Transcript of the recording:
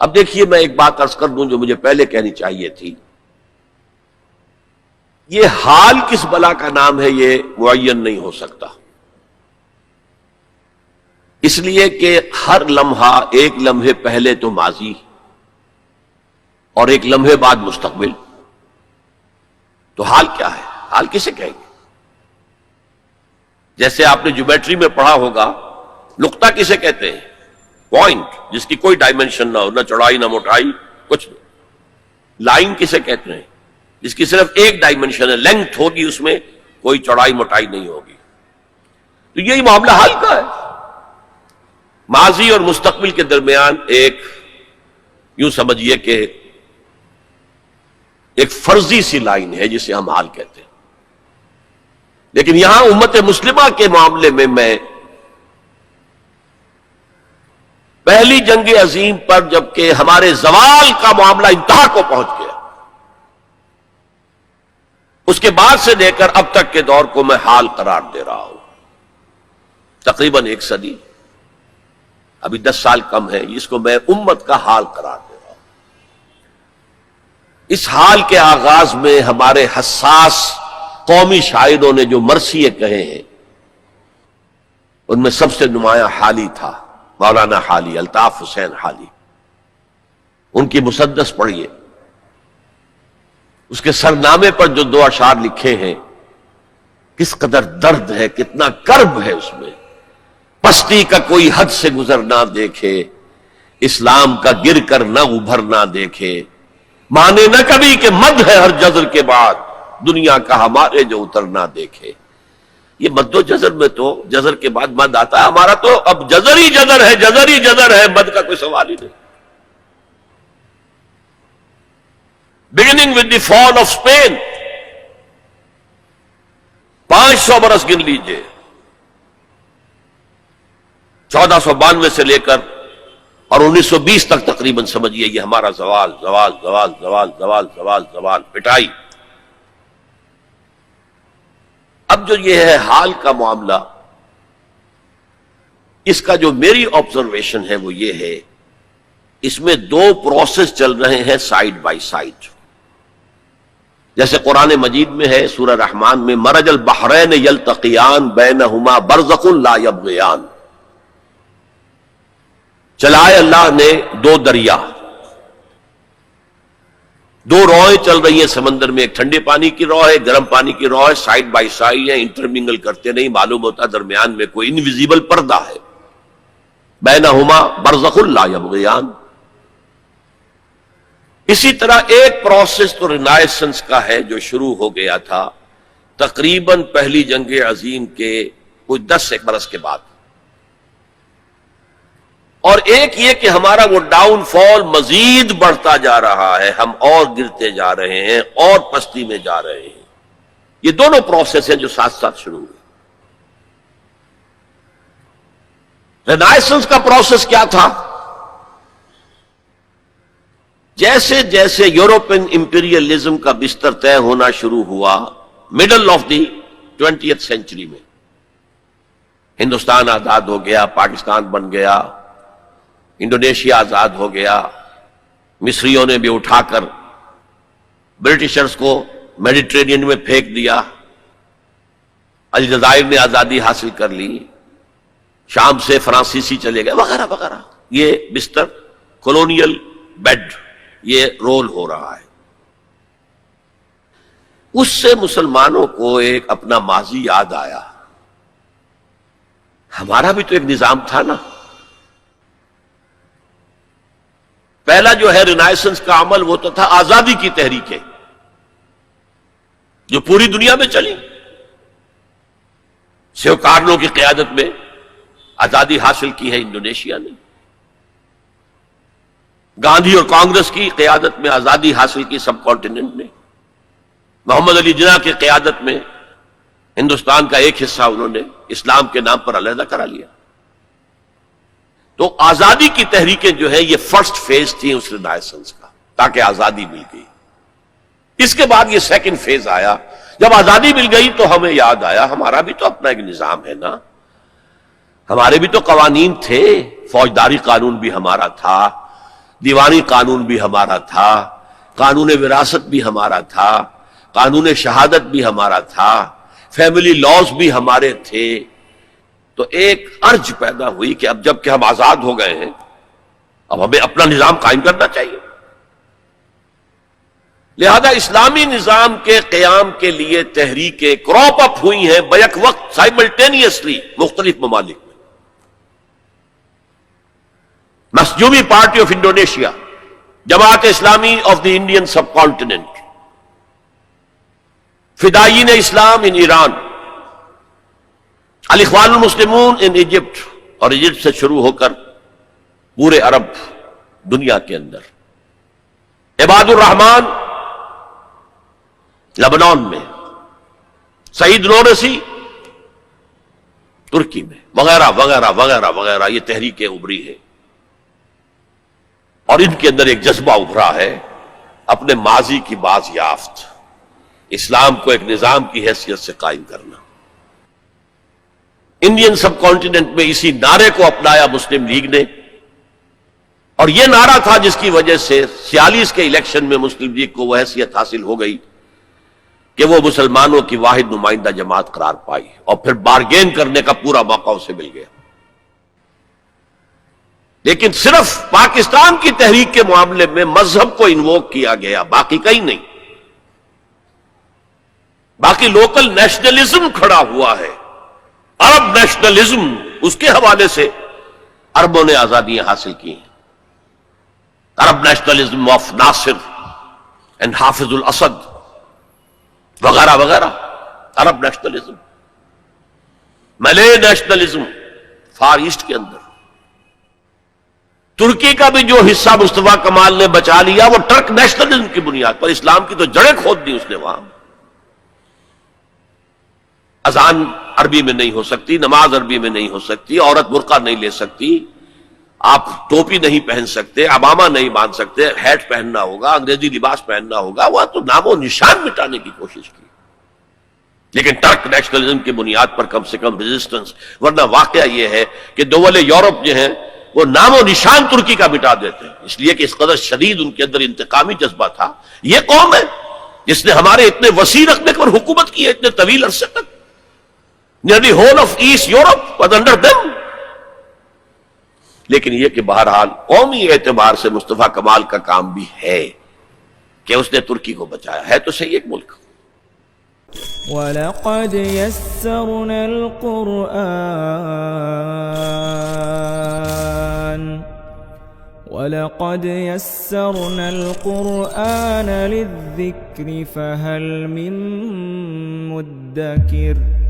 اب دیکھیے میں ایک بات عرض کر دوں جو مجھے پہلے کہنی چاہیے تھی. یہ حال کس بلا کا نام ہے یہ معین نہیں ہو سکتا، اس لیے کہ ہر لمحہ ایک لمحے پہلے تو ماضی اور ایک لمحے بعد مستقبل. تو حال کیا ہے؟ حال کسے کہیں گے؟ جیسے آپ نے جیومیٹری میں پڑھا ہوگا، نقطہ کسے کہتے ہیں؟ پوائنٹ جس کی کوئی ڈائمنشن نہ ہو، نہ چوڑائی نہ موٹائی، کچھ نہیں. لائن کسے کہتے ہیں؟ جس کی صرف ایک ڈائمنشن ہے، لینتھ ہوگی، اس میں کوئی چوڑائی موٹائی نہیں ہوگی. تو یہی معاملہ حال کا ہے. ماضی اور مستقبل کے درمیان ایک یوں سمجھیے کہ ایک فرضی سی لائن ہے جسے ہم حال کہتے ہیں. لیکن یہاں امت مسلمہ کے معاملے میں پہلی جنگ عظیم پر جبکہ ہمارے زوال کا معاملہ انتہا کو پہنچ گیا، اس کے بعد سے لے کر اب تک کے دور کو میں حال قرار دے رہا ہوں. تقریباً 1 صدی، ابھی 10 سال کم ہے، اس کو میں امت کا حال قرار دے رہا ہوں. اس حال کے آغاز میں ہمارے حساس قومی شاعروں نے جو مرثیے کہے ہیں، ان میں سب سے نمایاں حالی تھا، مولانا حالی، الطاف حسین حالی. ان کی مسدس پڑھیے، اس کے سرنامے پر جو 2 اشعار لکھے ہیں، کس قدر درد ہے، کتنا کرب ہے اس میں. پستی کا کوئی حد سے گزر نہ دیکھے، اسلام کا گر کر نہ ابھر نہ دیکھے، مانے نہ کبھی کہ مد ہے ہر جزر کے بعد، دنیا کا ہمارے جو اتر نہ دیکھے. یہ مد و جزر میں تو جزر کے بعد مد آتا ہے، ہمارا تو اب جزر ہی جزر ہے، جزر ہی جزر ہے، مد کا کوئی سوال ہی نہیں. beginning with the fall of Spain، 500 برس گن لیجئے، 1492 سے لے کر اور 1920 تک تقریباً سمجھیے یہ ہمارا زوال زوال زوال زوال زوال زوال زوال پٹائی. اب جو یہ ہے حال کا معاملہ، اس کا جو میری آبزرویشن ہے وہ یہ ہے، اس میں 2 پروسیس چل رہے ہیں سائیڈ بائی سائیڈ. جیسے قرآن مجید میں ہے سورہ رحمان میں، مرج البحرین یلتقیان بینہما برزخ لا یبغیان. چلائے اللہ نے 2 دریا، 2 روئیں چل رہی ہیں سمندر میں، ایک ٹھنڈے پانی کی رو ہے، گرم پانی کی رو ہے، سائیڈ بائی سائیڈ ہیں، انٹرمنگل کرتے نہیں، معلوم ہوتا درمیان میں کوئی انویزیبل پردہ ہے. بینہما برزخ لا یبغیان. اسی طرح ایک پروسیس تو رینائسنس کا ہے جو شروع ہو گیا تھا تقریباً پہلی جنگ عظیم کے کچھ 10 برس کے بعد، اور ایک یہ کہ ہمارا وہ ڈاؤن فال مزید بڑھتا جا رہا ہے، ہم اور گرتے جا رہے ہیں اور پستی میں جا رہے ہیں. یہ دونوں پروسیس ہیں جو ساتھ ساتھ شروع ہوئے. رینائسنس کا پروسیس کیا تھا؟ جیسے جیسے یورپین امپیریلزم کا بستر طے ہونا شروع ہوا middle of the 20th century میں، ہندوستان آزاد ہو گیا، پاکستان بن گیا، انڈونیشیا آزاد ہو گیا، مصریوں نے بھی اٹھا کر برٹشرز کو میڈیٹرینین میں پھینک دیا، الجزائر نے آزادی حاصل کر لی، شام سے فرانسیسی چلے گئے، وغیرہ وغیرہ. یہ بستر کولونیل بیڈ یہ رول ہو رہا ہے. اس سے مسلمانوں کو ایک اپنا ماضی یاد آیا. ہمارا بھی تو ایک نظام تھا نا. پہلا جو ہے رینائسنس کا عمل وہ تو تھا آزادی کی تحریکیں جو پوری دنیا میں چلی. سیوکارنو کی قیادت میں آزادی حاصل کی ہے انڈونیشیا نے، گاندھی اور کانگریس کی قیادت میں آزادی حاصل کی سب کانٹیننٹ نے، محمد علی جناح کی قیادت میں ہندوستان کا ایک حصہ انہوں نے اسلام کے نام پر علیحدہ کرا لیا. تو آزادی کی تحریکیں جو ہے یہ فرسٹ فیز تھی اس رینائسنس کا، تاکہ آزادی مل گئی. اس کے بعد یہ سیکنڈ فیز آیا. جب آزادی مل گئی تو ہمیں یاد آیا ہمارا بھی تو اپنا ایک نظام ہے نا، ہمارے بھی تو قوانین تھے، فوجداری قانون بھی ہمارا تھا، دیوانی قانون بھی ہمارا تھا، قانون وراثت بھی ہمارا تھا، قانون شہادت بھی ہمارا تھا، فیملی لاز بھی ہمارے تھے. تو ایک ارج پیدا ہوئی کہ اب جب کہ ہم آزاد ہو گئے ہیں اب ہمیں اپنا نظام قائم کرنا چاہیے. لہذا اسلامی نظام کے قیام کے لیے تحریکیں کراپ اپ ہوئی ہیں بیک وقت سائملٹینیسلی مختلف ممالک میں. مسجوبی party of Indonesia, Jamaat Islami of the Indian سب کانٹیننٹ، فدائین اسلام ان ایران، الاخوان المسلمون ان ایجپٹ، اور ایجپٹ سے شروع ہو کر پورے عرب دنیا کے اندر، عباد الرحمان لبنان میں، سعید نورسی ترکی میں، وغیرہ وغیرہ وغیرہ وغیرہ، یہ تحریکیں ابھری ہیں اور ان کے اندر ایک جذبہ ابھرا ہے اپنے ماضی کی باز یافت، اسلام کو ایک نظام کی حیثیت سے قائم کرنا. انڈین سب کانٹیننٹ میں اسی نعرے کو اپنایا مسلم لیگ نے، اور یہ نعرہ تھا جس کی وجہ سے 46 کے الیکشن میں مسلم لیگ کو وہ حیثیت حاصل ہو گئی کہ وہ مسلمانوں کی واحد نمائندہ جماعت قرار پائی، اور پھر بارگین کرنے کا پورا موقع اسے مل گیا. لیکن صرف پاکستان کی تحریک کے معاملے میں مذہب کو انووک کیا گیا، باقی کہیں نہیں. باقی لوکل نیشنلزم کھڑا ہوا ہے، عرب نیشنلزم، اس کے حوالے سے عربوں نے آزادیاں حاصل کی ہیں. عرب نیشنلزم آف ناصر اینڈ حافظ الاسد وغیرہ وغیرہ، عرب نیشنلزم، ملے نیشنلزم فار ایسٹ کے اندر. ترکی کا بھی جو حصہ مصطفیٰ کمال نے بچا لیا وہ ٹرک نیشنلزم کی بنیاد پر، اسلام کی تو جڑیں کھود دی اس نے وہاں. اذان عربی میں نہیں ہو سکتی، نماز عربی میں نہیں ہو سکتی، عورت برقع نہیں لے سکتی، آپ ٹوپی نہیں پہن سکتے، عمامہ نہیں باندھ سکتے، ہیٹ پہننا ہوگا، انگریزی لباس پہننا ہوگا. وہ تو نام و نشان مٹانے کی کوشش کی، لیکن ٹرک نیشنلزم کی بنیاد پر کم سے کم ریزسٹنس. ورنہ واقعہ یہ ہے کہ دول یورپ جو ہیں وہ نام و نشان ترکی کا مٹا دیتے ہیں، اس لیے کہ اس قدر شدید ان کے اندر انتقامی جذبہ تھا. یہ قوم ہے جس نے ہمارے اتنے وسیع رقبے پر حکومت کی ہے اتنے طویل عرصے تک. Nearly whole of East Europe was under them. لیکن یہ کہ بہرحال قومی اعتبار سے مصطفیٰ کمال کا کام بھی ہے کہ اس نے ترکی کو بچایا ہے. تو صحیح ایک ملک. وَلَقَدْ يَسَّرْنَا الْقُرْآنَ لِلذِّكْرِ فَهَلْ مِن مُّدَّكِرٍ